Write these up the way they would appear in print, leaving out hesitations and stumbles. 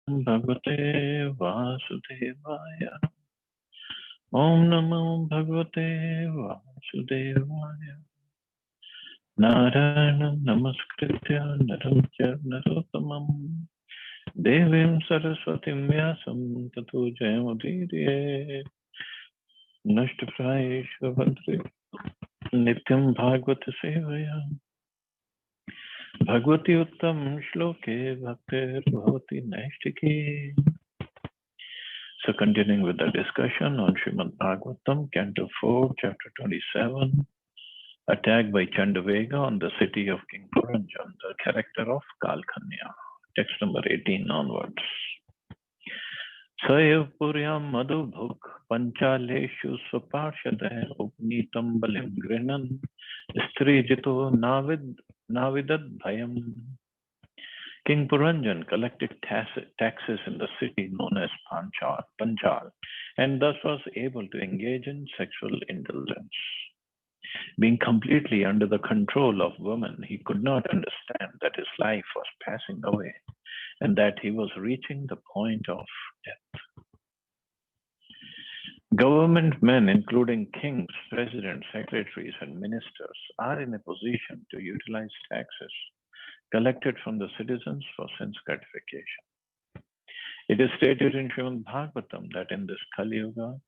भगवते वासुदेवाय। ओम नमो भगवते वासुदेवाय। नारायणं नमस्कृत्य नरं चैव नरोत्तमं देवीं सरस्वतीं व्यासं ततो जयमुदीरये। नष्टप्रायेषु भद्रे नित्यं भागवत सेवया भगवती उत्तम श्लोके भक्तिर्भवति नैष्टिकी. So continuing with the discussion on Srimad Bhagavatam, Canto 4, Chapter 27, attack by Chandavega on the city of King Puranjan, the character of Kalkanya. Text number 18 onwards. Sayev Puryam Madhubhuk Panchaleshu Swaparshadeh Upnitam Balim Grinan Strijito Navidad Bhayam. King Puranjan collected taxes in the city known as Panchal, and thus was able to engage in sexual indulgence. Being completely under the control of women, he could not understand that his life was passing away and that he was reaching the point of death. Government men, including kings, presidents, secretaries, and ministers, are in a position to utilize taxes collected from the citizens for sense gratification. It is stated in Srimad Bhagavatam that in this Kali Yuga,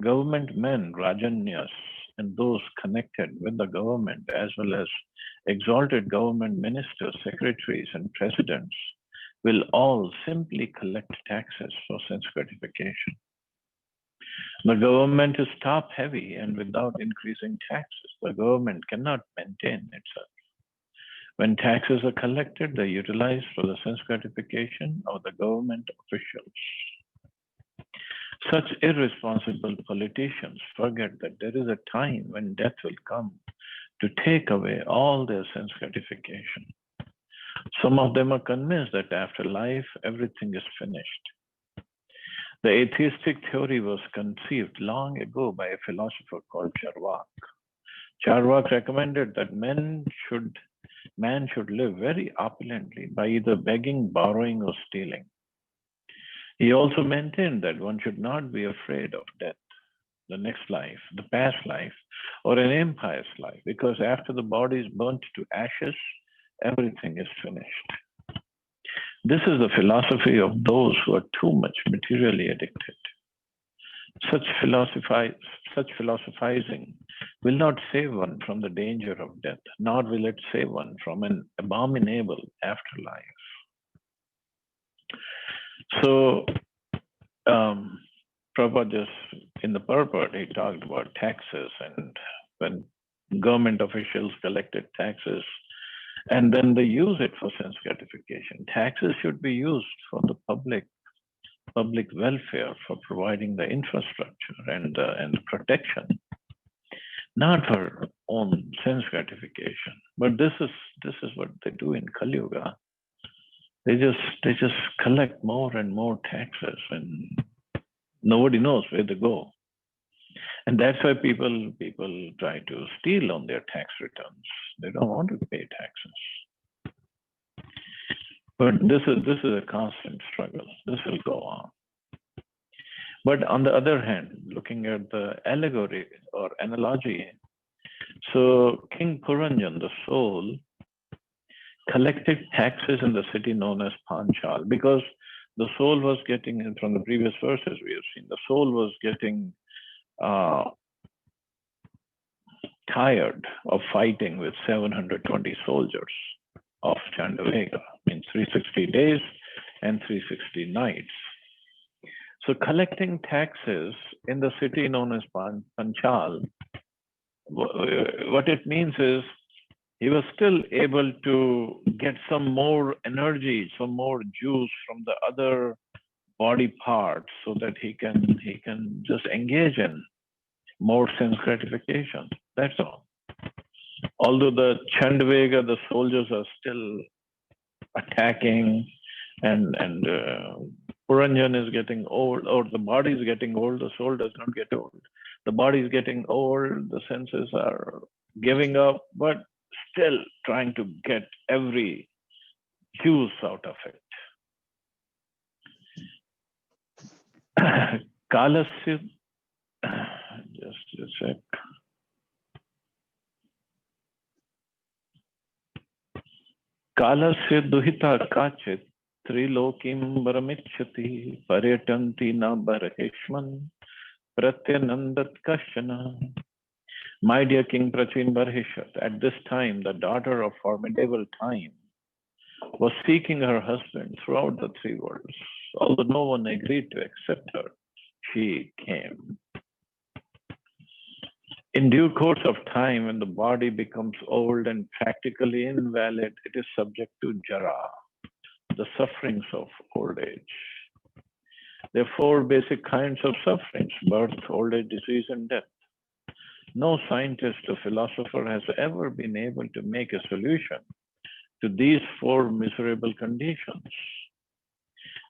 government men, Rajanyas, and those connected with the government, as well as exalted government ministers, secretaries, and presidents, will all simply collect taxes for sense gratification. The government is top heavy, and without increasing taxes, the government cannot maintain itself. When taxes are collected, they are utilized for the sense gratification of the government officials. Such irresponsible politicians forget that there is a time when death will come to take away all their sense gratification. Some of them are convinced that after life, everything is finished. The atheistic theory was conceived long ago by a philosopher called Charvak. Charvak recommended that man should live very opulently by either begging, borrowing, or stealing. He also maintained that one should not be afraid of death, the next life, the past life, or an empire's life, because after the body is burnt to ashes, everything is finished. This is the philosophy of those who are too much materially addicted. Such philosophizing will not save one from the danger of death, nor will it save one from an abominable afterlife. So, Prabhupada just in the purport, he talked about taxes and when government officials collected taxes and then they use it for sense gratification. Taxes should be used for the public welfare, for providing the infrastructure and protection, not for own sense gratification. But this is what they do in Kali Yuga. They just collect more and more taxes, and nobody knows where they go. And that's why people try to steal on their tax returns. They don't want to pay taxes. But this is a constant struggle. This will go on. But on the other hand, looking at the allegory or analogy, so King Puranjan, the soul, collected taxes in the city known as Panchal because the soul was getting, from the previous verses we have seen, the soul was getting tired of fighting with 720 soldiers of Chandavega, means 360 days and 360 nights. So collecting taxes in the city known as Panchal, what it means is he was still able to get some more energy, some more juice from the other body parts so that he can just engage in more sense gratification. That's all. Although the Chandavega, the soldiers are still attacking and Puranjan is getting old, or the body is getting old, the soul does not get old. The body is getting old, the senses are giving up, but still trying to get every juice out of it. Kalasya, just a sec. Kalasya duhita kachit trilokim varamichati paryatanti na baraheshman pratyanandat kashana. My dear King Prachin Barhishat, at this time the daughter of formidable time was seeking her husband throughout the three worlds. Although no one agreed to accept her, she came. In due course of time, when the body becomes old and practically invalid, it is subject to jara, the sufferings of old age. There are four basic kinds of sufferings: birth, old age, disease, and death. No scientist or philosopher has ever been able to make a solution to these four miserable conditions.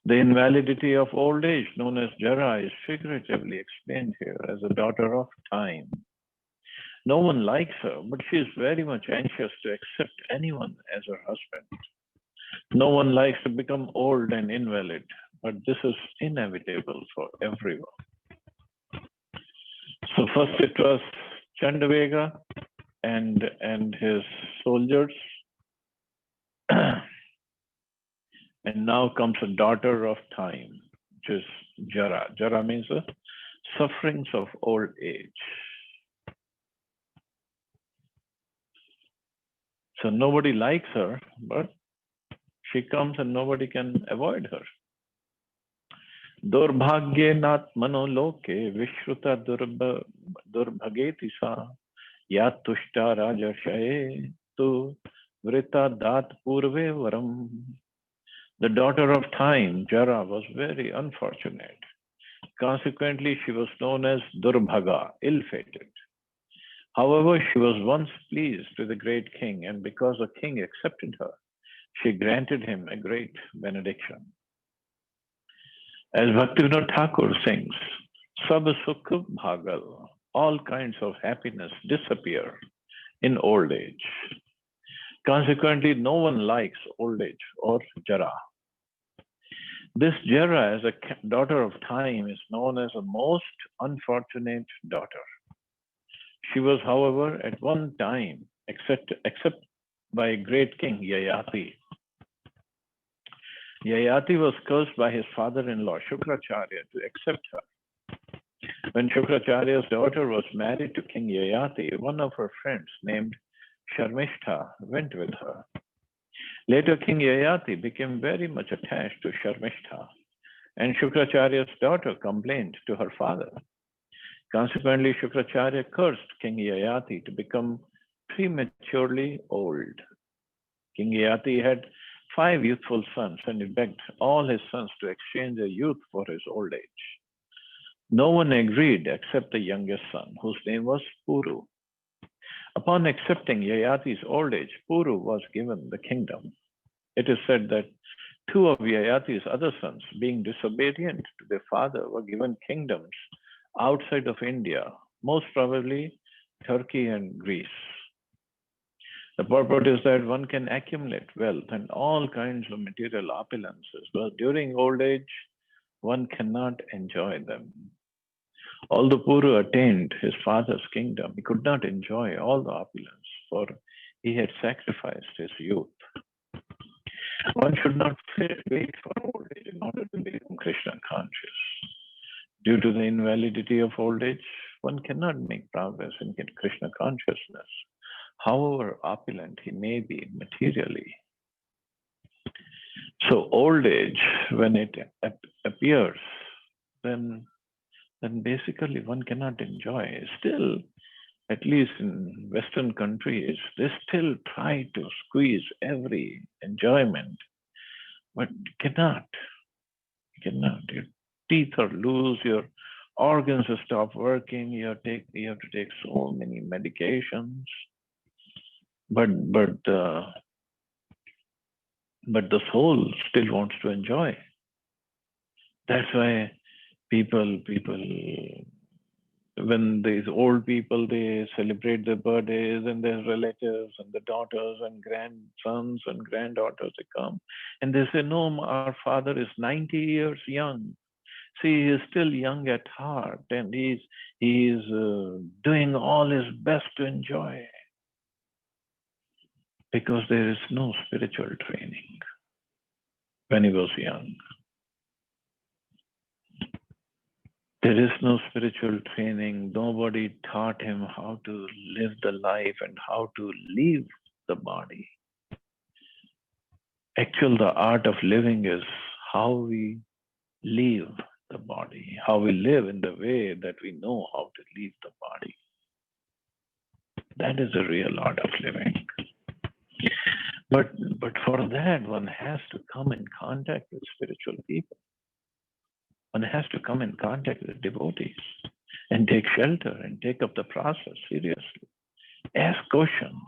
The invalidity of old age, known as jara, is figuratively explained here as a daughter of time. No one likes her, but she is very much anxious to accept anyone as her husband. No one likes to become old and invalid, but this is inevitable for everyone. So first it was Chandavega and his soldiers. And now comes a daughter of time, which is Jara. Jara means the sufferings of old age. So nobody likes her, but she comes and nobody can avoid her. Durbhagyenat manoloke vishruta durbhageti sa yat tushta rajarshaye tu vrita dat purve varam. The daughter of time, Jara, was very unfortunate. Consequently, she was known as Durbhaga, ill-fated. However, she was once pleased with the great king, and because the king accepted her, she granted him a great benediction. As Bhaktivinoda Thakur sings, Sab Sukh Bhagal, all kinds of happiness disappear in old age. Consequently, no one likes old age or Jara. This Jara, as a daughter of time, is known as a most unfortunate daughter. She was, however, at one time except by a great king, Yayati. Yayati was cursed by his father-in-law, Shukracharya, to accept her. When Shukracharya's daughter was married to King Yayati, one of her friends named Sharmishtha went with her. Later, King Yayati became very much attached to Sharmishtha, and Shukracharya's daughter complained to her father. Consequently, Shukracharya cursed King Yayati to become prematurely old. King Yayati had 5 youthful sons, and he begged all his sons to exchange their youth for his old age. No one agreed except the youngest son, whose name was Puru. Upon accepting Yayati's old age, Puru was given the kingdom. It is said that 2 of Yayati's other sons, being disobedient to their father, were given kingdoms outside of India, most probably Turkey and Greece. The purport is that one can accumulate wealth and all kinds of material opulences, but during old age, one cannot enjoy them. Although Puru attained his father's kingdom, he could not enjoy all the opulence, for he had sacrificed his youth. One should not wait for old age in order to become Krishna conscious. Due to the invalidity of old age, one cannot make progress in Krishna consciousness, however opulent he may be materially. So old age, when it appears, then basically one cannot enjoy. Still, at least in Western countries, they still try to squeeze every enjoyment, but cannot. Your teeth are loose, your organs stop working, you have to take so many medications. But the soul still wants to enjoy. That's why people, when these old people, they celebrate their birthdays, and their relatives and the daughters and grandsons and granddaughters, they come and they say, no, our father is 90 years young. See, he is still young at heart, and he is doing all his best to enjoy, because there is no spiritual training when he was young. There is no spiritual training. Nobody taught him how to live the life and how to leave the body. Actually, the art of living is how we leave the body, how we live in the way that we know how to leave the body. That is the real art of living. But for that, one has to come in contact with spiritual people. One has to come in contact with devotees and take shelter and take up the process seriously. Ask questions.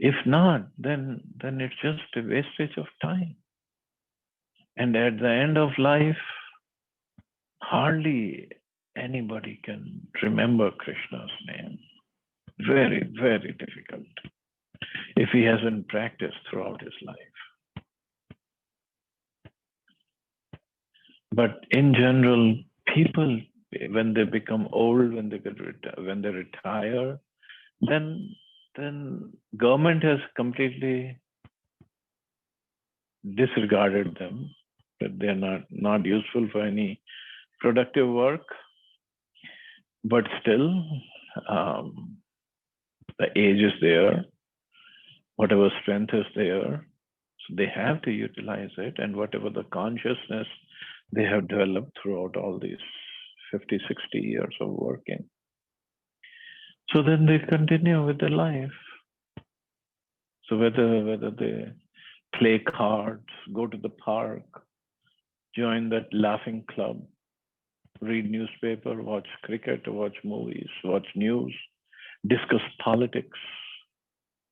If not, then it's just a wastage of time. And at the end of life, hardly anybody can remember Krishna's name. Very, very difficult if he hasn't practiced throughout his life. But in general, people, when they become old, when they retire, then government has completely disregarded them, that they are not useful for any productive work. But still, the age is there, whatever strength is there, so they have to utilize it, and whatever the consciousness they have developed throughout all these 50, 60 years of working. So then they continue with their life. So whether they play cards, go to the park, join that laughing club, read newspaper, watch cricket, watch movies, watch news, discuss politics.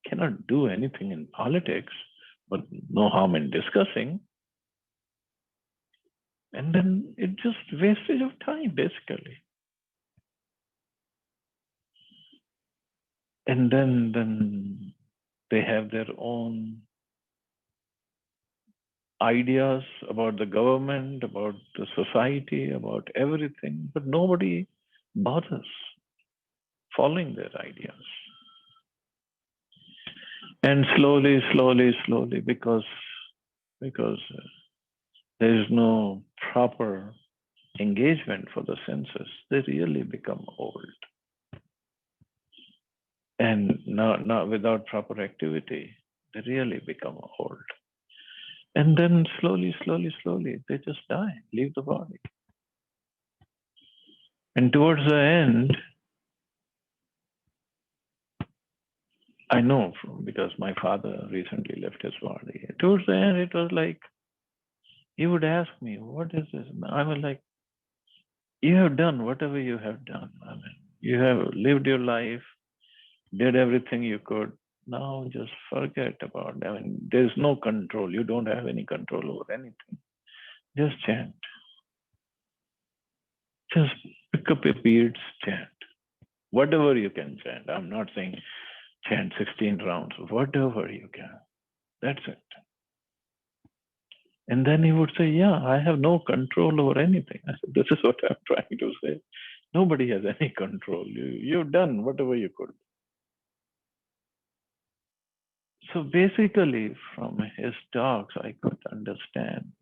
Cannot do anything in politics, but no harm in discussing. And then it's just wastage of time, basically. And then they have their own ideas about the government, about the society, about everything, but nobody bothers following their ideas. And slowly, because there is no proper engagement for the senses, they really become old. And not without proper activity, they really become old. And then slowly, they just die, leave the body. And towards the end, I know because my father recently left his body. Towards the end, it was like, he would ask me, what is this? I was like, you have done whatever you have done. I mean, you have lived your life, did everything you could. Now just forget about it. I mean, there's no control. You don't have any control over anything. Just chant. Just pick up your beads, chant. Whatever you can chant. I'm not saying chant 16 rounds, whatever you can. That's it. And then he would say, yeah, I have no control over anything. I said, this is what I'm trying to say. Nobody has any control. You've done whatever you could. So basically, from his talks, I could understand.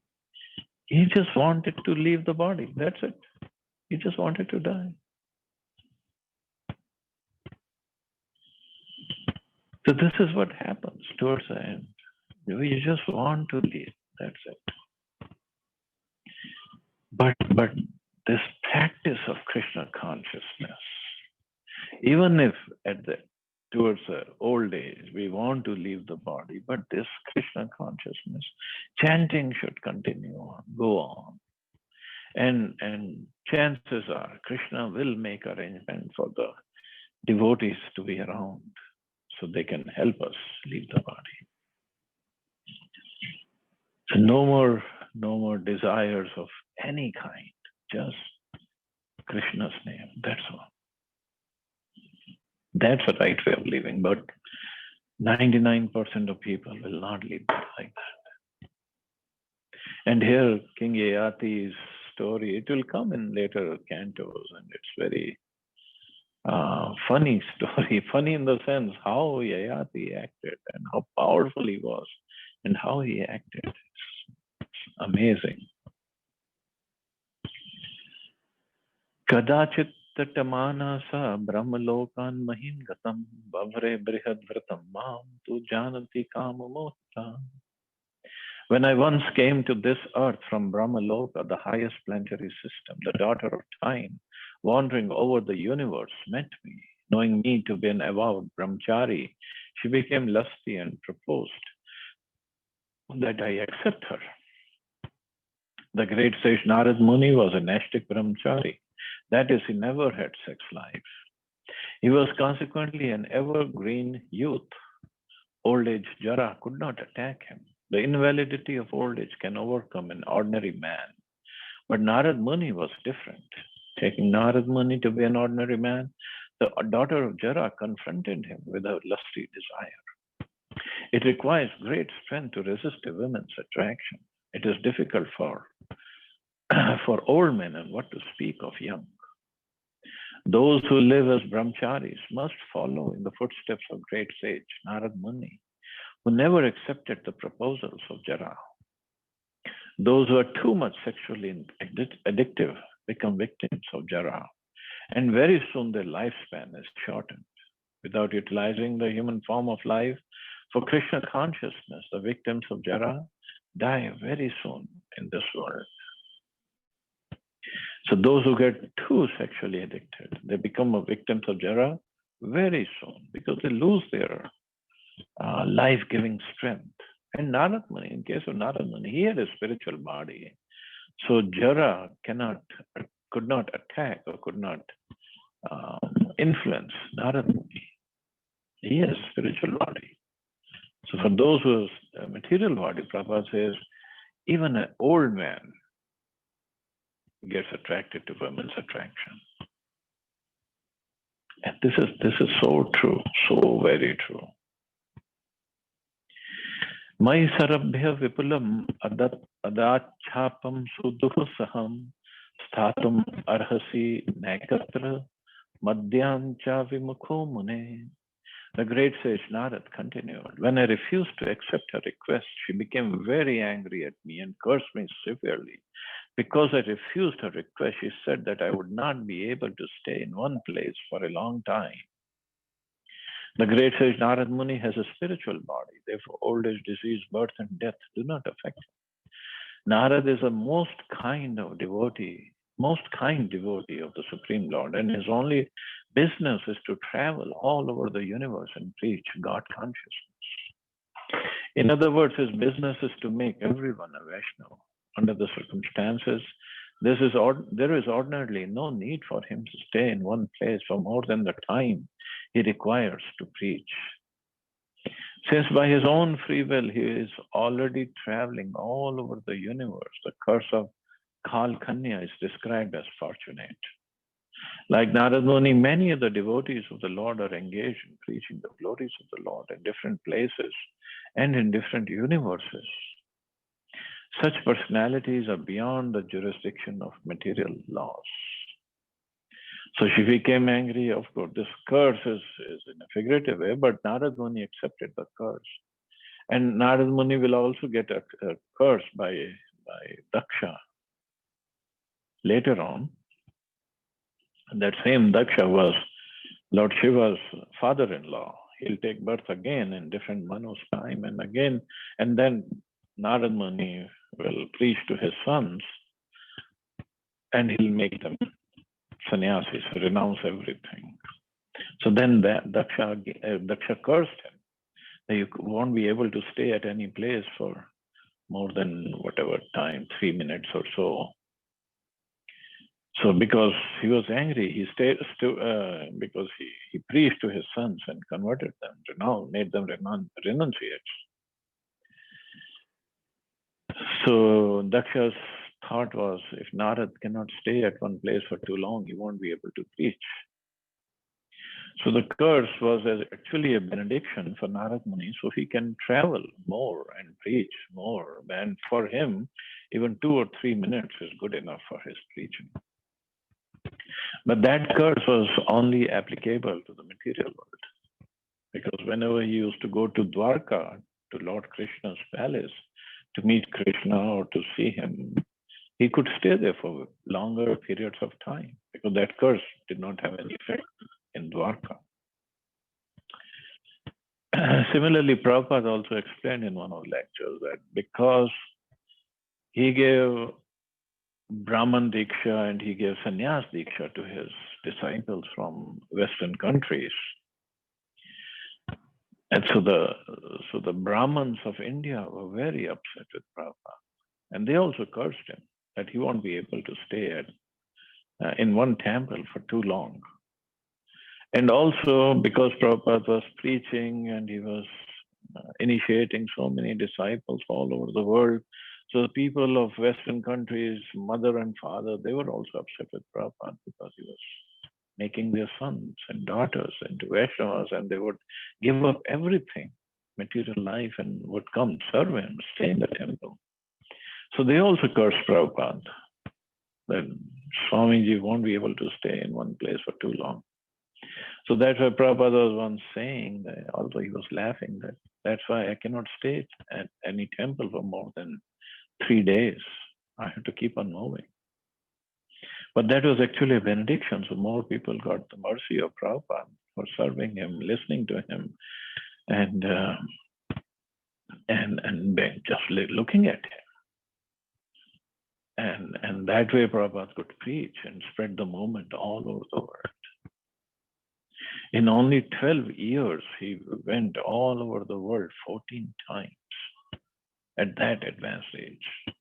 He just wanted to leave the body. That's it. He just wanted to die. So this is what happens towards the end. You just want to leave. That's it. But this practice of Krishna consciousness, even if towards the old age we want to leave the body, but this Krishna consciousness, chanting should continue on, go on. And chances are Krishna will make arrangement for the devotees to be around so they can help us leave the body. So no more desires of any kind, just Krishna's name. That's all. That's the right way of living, but 99% of people will not live like that. And here King Yayati is story. It will come in later cantos, and it's very funny story. Funny in the sense how Yayati acted and how powerful he was and how he acted. It's amazing. Kadachit Tamanasa Brahmalokan Mahim Gatam Bhavre Brihadvratam Mam Tu Janati Kamamota. When I once came to this earth from Brahmaloka, the highest planetary system, the daughter of time, wandering over the universe, met me. Knowing me to be an avowed brahmachari, she became lusty and proposed that I accept her. The great sage Narad Muni was an ashtic brahmachari. That is, he never had sex life. He was consequently an evergreen youth. Old age Jara could not attack him. The invalidity of old age can overcome an ordinary man. But Narad Muni was different. Taking Narad Muni to be an ordinary man, the daughter of Jara confronted him with her lusty desire. It requires great strength to resist a woman's attraction. It is difficult for old men, and what to speak of young. Those who live as brahmacharis must follow in the footsteps of great sage Narad Muni, who never accepted the proposals of Jara. Those who are too much sexually addictive become victims of Jara, and very soon their lifespan is shortened. Without utilizing the human form of life for Krishna consciousness, the victims of Jara die very soon in this world. So those who get too sexually addicted, they become victims of Jara very soon because they lose their life-giving strength. And Narad Muni, in case of Narad Muni, he had a spiritual body. So Jara could not attack or could not influence Narad Muni. He has a spiritual body. So for those who have a material body, Prabhupada says, even an old man gets attracted to women's attraction. And this is so true, so very true. Mai sarabhya vipulam adachapam sudukha saham sthatum arhasi nakatra madhyam cha vimukho mune. The great sage Narad continued, when I refused to accept her request, she became very angry at me and cursed me severely. Because I refused her request, she said that I would not be able to stay in one place for a long time. The great sage Narad Muni has a spiritual body. Therefore, old age, disease, birth, and death do not affect him. Narad is a most kind devotee of the Supreme Lord, and his only business is to travel all over the universe and preach God consciousness. In other words, his business is to make everyone a Vaishnava. Under the circumstances, there is ordinarily no need for him to stay in one place for more than the time he requires to preach. Since by his own free will he is already traveling all over the universe, the curse of Kal Kanya is described as fortunate. Like Narad Muni, many of the devotees of the Lord are engaged in preaching the glories of the Lord in different places and in different universes. Such personalities are beyond the jurisdiction of material laws. So she became angry. Of course, this curse is in a figurative way, but Narad Muni accepted the curse. And Narad Muni will also get a curse by Daksha. Later on, that same Daksha was Lord Shiva's father-in-law. He'll take birth again in different Manu's time and again, and then Narad Muni will preach to his sons and he'll make them sannyasis, renounce everything. So then Daksha cursed him that you won't be able to stay at any place for more than whatever time, 3 minutes or so. So because he was angry, he stayed because he preached to his sons and converted them, made them renunciates. So Daksha's thought was, if Narad cannot stay at one place for too long, he won't be able to preach. So the curse was actually a benediction for Narad Muni, so he can travel more and preach more. And for him, Even 2 or 3 minutes is good enough for his preaching. But that curse was only applicable to the material world. Because whenever he used to go to Dwarka, to Lord Krishna's palace, to meet Krishna or to see him, he could stay there for longer periods of time because that curse did not have any effect in Dwarka. Similarly, Prabhupada also explained in one of the lectures that because he gave Brahman Diksha and he gave Sannyas Diksha to his disciples from Western countries, and so the Brahmins of India were very upset with Prabhupada, and they also cursed him that he won't be able to stay in one temple for too long. And also because Prabhupada was preaching and he was initiating so many disciples all over the world, so the people of Western countries, mother and father, they were also upset with Prabhupada because he was making their sons and daughters into Vaishnavas, and they would give up everything, material life, and would come serve him, stay in the temple. So they also cursed Prabhupada that Swamiji won't be able to stay in one place for too long. So that's why Prabhupada was once saying, that, although he was laughing, that that's why I cannot stay at any temple for more than 3 days. I have to keep on moving. But that was actually a benediction. So more people got the mercy of Prabhupada for serving him, listening to him, and just looking at him. And that way Prabhupada could preach and spread the movement all over the world. In only 12 years, he went all over the world 14 times at that advanced age.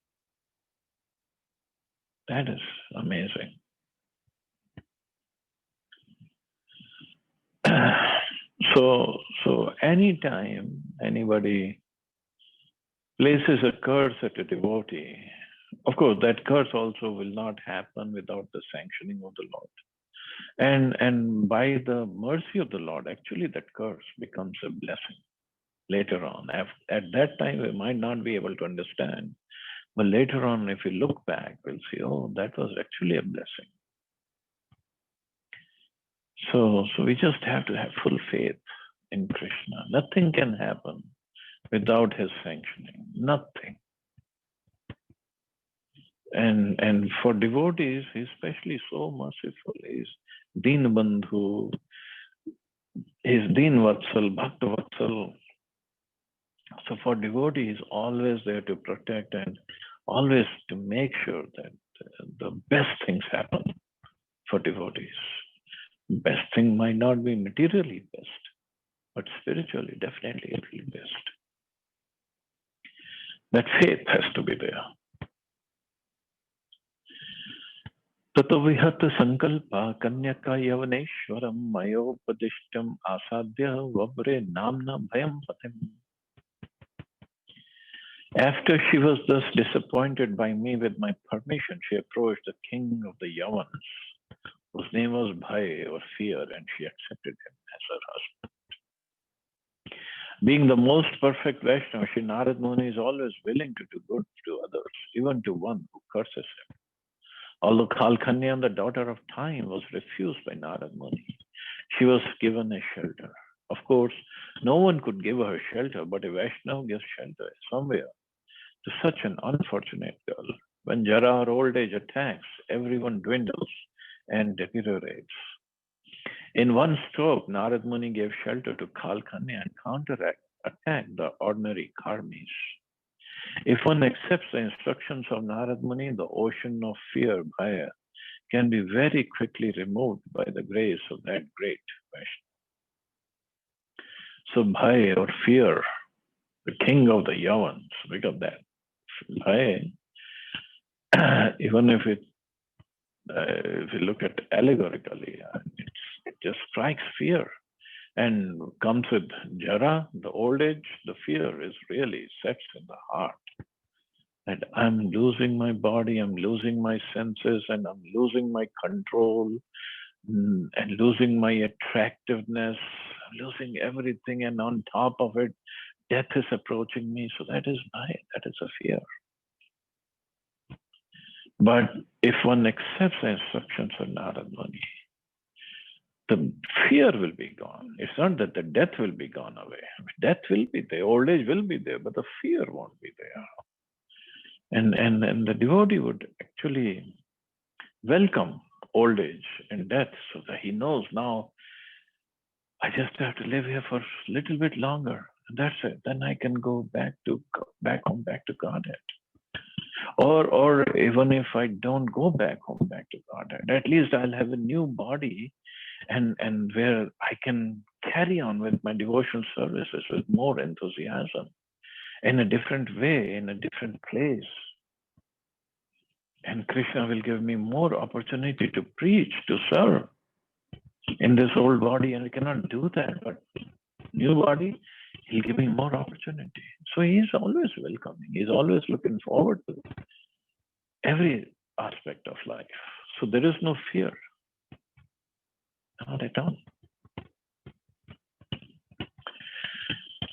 That is amazing. So anytime anybody places a curse at a devotee, of course, that curse also will not happen without the sanctioning of the Lord. And by the mercy of the Lord, actually that curse becomes a blessing later on. At that time, we might not be able to understand. But later on, if we look back, we'll see, oh, that was actually a blessing. So we just have to have full faith in Krishna. Nothing can happen without his sanctioning. Nothing. And for devotees, he's especially so merciful. He's Deen Bandhu, he's Deen Vatsal, Bhakta Vatsal. So for devotees, he's always there to protect and always to make sure that the best things happen for devotees. Best thing might not be materially best, but spiritually, definitely it will be best. That faith has to be there. Tato vihata sankalpa kanyaka yavaneshwaram mayopadishtam asadhya vabre namna bhayam patim. After she was thus disappointed by me with my permission, she approached the king of the Yavans, whose name was Bhai or fear, and she accepted him as her husband. Being the most perfect Vaishnava, Shri Narad Muni is always willing to do good to others, even to one who curses him. Although Kalkanya, the daughter of time, was refused by Narad Muni, she was given a shelter. Of course, no one could give her shelter, but a Vaishnava gives shelter somewhere to such an unfortunate girl. When Jara or old age attacks, everyone dwindles and deteriorates. In one stroke, Narad Muni gave shelter to Kalkanya and counterattacked the ordinary karmis. If one accepts the instructions of Narad Muni, the ocean of fear, Bhaya, can be very quickly removed by the grace of that great Vaishnava. So Bhaya or fear, the king of the Yavans, think of that. Bhaya, even if you look at allegorically, it just strikes fear and comes with Jara, the old age. The fear is really sets in the heart that I'm losing my body, I'm losing my senses, and I'm losing my control, and losing my attractiveness, I'm losing everything, and on top of it, death is approaching me. So that is a fear. But if one accepts the instructions of Narad Muni, the fear will be gone. It's not that the death will be gone away. Death will be there, old age will be there, but the fear won't be there. And the devotee would actually welcome old age and death so that he knows now I just have to live here for a little bit longer. And that's it. Then I can go back home, back to Godhead. Or even if I don't go back home, back to Godhead, at least I'll have a new body and where I can carry on with my devotional services with more enthusiasm in a different way, in a different place. And Krishna will give me more opportunity to preach, to serve in this old body, and we cannot do that. But new body, he'll give me more opportunity. So he's always welcoming. He's always looking forward to every aspect of life. So there is no fear. Not at all.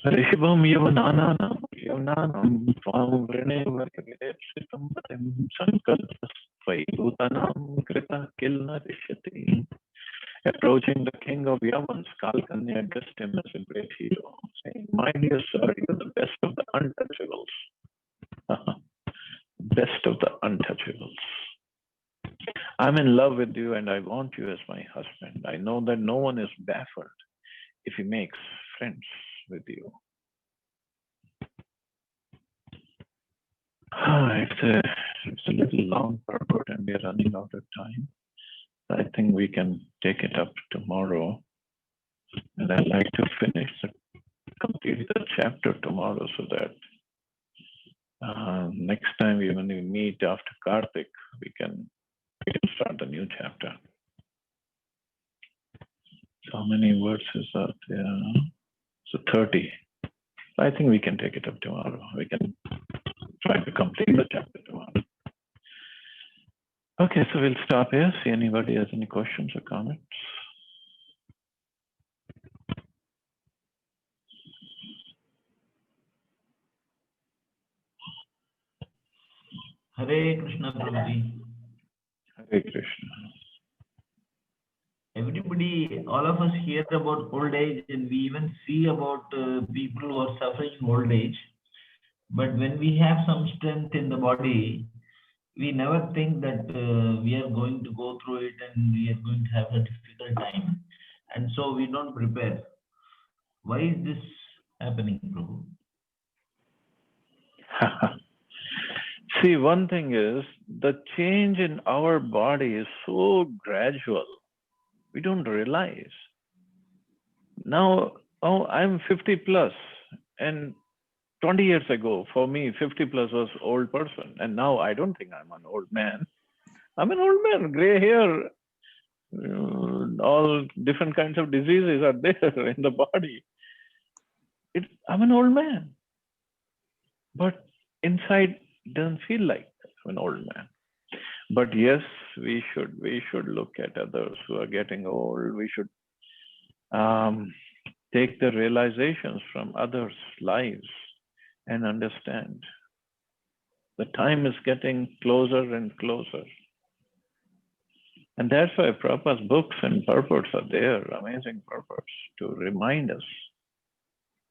Rishabham yavananam yavananam tvam vrine vargedepsitam patim sankalpasvai bhutanam krita kilna rishyati. Approaching the king of Yavans, Kalkanya addressed him as a great hero, saying, "My dear sir, you're the best of the untouchables." Best of the untouchables. I'm in love with you and I want you as my husband. I know that no one is baffled if he makes friends with you. It's a little long purport and we're running out of time. I think we can take it up tomorrow. And I'd like to complete the chapter tomorrow so that next time when we meet after Kartik, we can start the new chapter. So how many verses are there? So 30. I think we can take it up tomorrow. We can try to complete the chapter tomorrow. Okay, so we'll stop here. See anybody has any questions or comments? Hare Krishna, Prabhuji. Hare Krishna. Everybody, all of us hear about old age, and we even see about people who are suffering old age. But when we have some strength in the body, we never think that we are going to go through it and we are going to have a difficult time. And so we don't prepare. Why is this happening, Prabhu? See, one thing is the change in our body is so gradual. We don't realize. Now, I'm 50 plus, and 20 years ago, for me, 50 plus was old person. And now I don't think I'm an old man. I'm an old man, gray hair, all different kinds of diseases are there in the body. I'm an old man. But inside, it doesn't feel like an old man. But yes, we should look at others who are getting old. We should take the realizations from others' lives and understand the time is getting closer and closer. And that's why Prabhupada's books and purports are there, amazing purports, to remind us.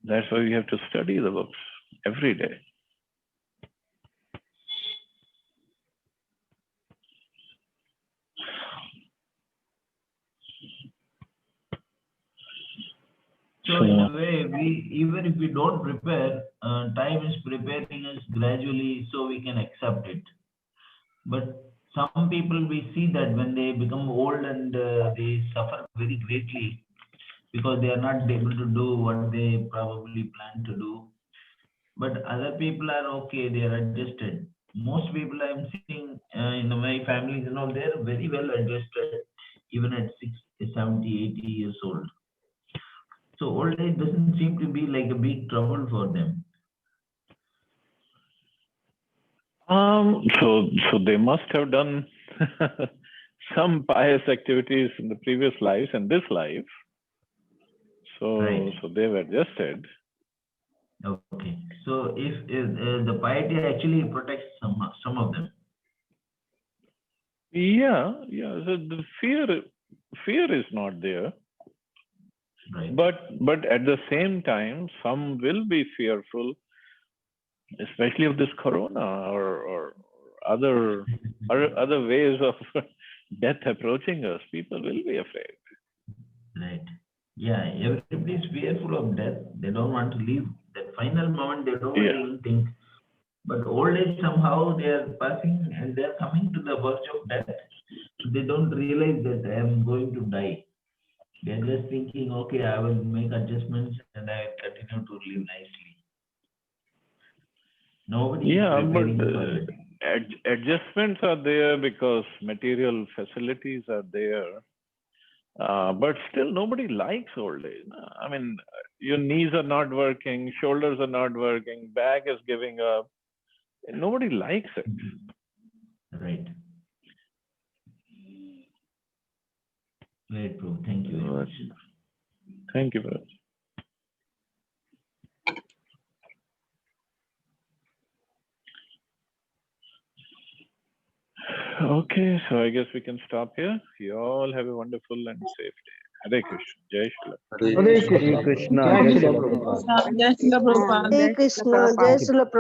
That's why we have to study the books every day. So in a way, even if we don't prepare, time is preparing us gradually so we can accept it. But some people, we see that when they become old and they suffer very greatly because they are not able to do what they probably plan to do. But other people are okay, they are adjusted. Most people I'm seeing in my families, they're very well adjusted, even at 60, 70, 80 years old. So old age doesn't seem to be like a big trouble for them. So they must have done some pious activities in the previous lives and this life. So Right. So they've adjusted. Okay. So if the piety actually protects some of them. Yeah, yeah. So the fear is not there. Right. But at the same time, some will be fearful, especially of this corona or other other ways of death approaching us. People will be afraid. Right. Yeah, everybody is fearful of death. They don't want to leave. That final moment, they don't Yeah, even think. But old age, somehow they are passing and they are coming to the verge of death. They don't realize that I am going to die. They are just thinking, okay, I will make adjustments and I will continue to live nicely. Nobody is yeah. But preparing for that. adjustments are there because material facilities are there. But still, nobody likes old age. No? I mean, your knees are not working, shoulders are not working, back is giving up. Nobody likes it. Right. Great, bro. Thank you very much. Thank you, brother. Okay, so I guess we can stop here. You all have a wonderful and safe day. Hare Krishna. Jai Shri. Hare Krishna. Krishna. Jai Jai Shri Shri Prabhupada. Prabhupada. Jai Shri Prabhupada. Hare Krishna, Jai Srila Prabhupada.